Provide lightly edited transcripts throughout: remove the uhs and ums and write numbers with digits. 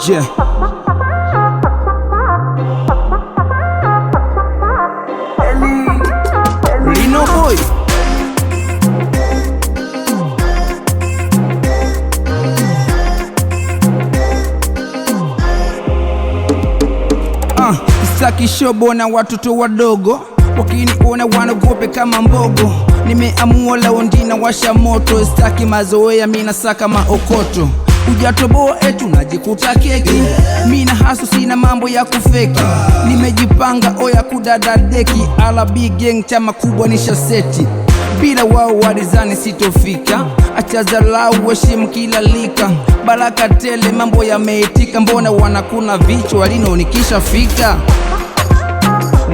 Yeah. Lino boy. Sitaki shobo na watoto wadogo, wakiniona wanagope kama mbogo. Nimeamua leo ndina washa moto, sitaki mazoea mina saka maokoto. Ujatoboa etu najikuta keki, mina hasu sina mambo ya kufeki. Nimejipanga oya kudadadeki, ala big gang chama kubwa nisha seti. Bila wao walizani sitofika, acha dharau heshimu kila lika. Baraka tele mambo yameitika, mbona wanakuna vichwa Lino nikisha fika.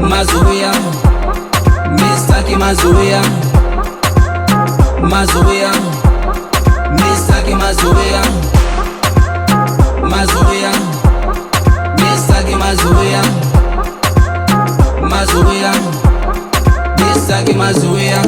Mazoea, mistaki mazoea. Mazoea, mistaki mazoea. Mazoea, mistaki mazoea. Mazoea, mistaki mazoea.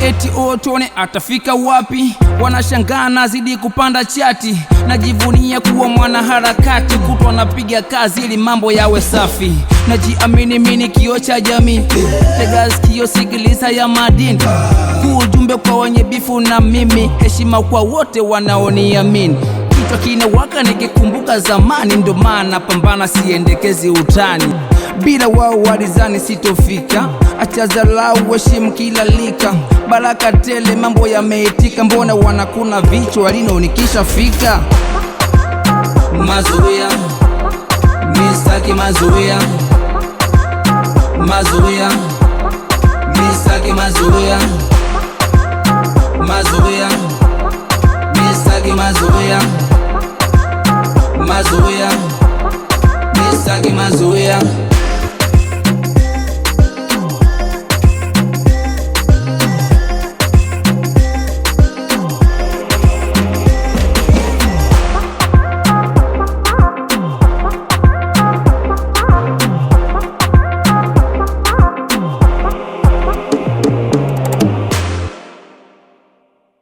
Eti tuone atafika wapi, wanashangaa nazidi kupanda chati. Najivunia kuwa mwana harakati, kutwa napiga kazi ili mambo yawe safi. Najiamini mini kioo cha jamii, tega sikio sikiliza ya madini. Ujumbe kwa wenye bifu na mimi, heshima kwa wote wanaoniamini. Kichwa kinawaka nikikumbuka zamani, ndo maana pambana siendekezi utani. Bila wao walizani sitofika, acha dharau heshimu kila lika. Baraka tele mambo yameitika, mbona wanakuna vichwa Lino nikisha fika. Mazoea, mistaki mazoea. Mazoea, mistaki mazoea. Mazoea, mistaki mazoea. Mazoea, mistaki mazoea.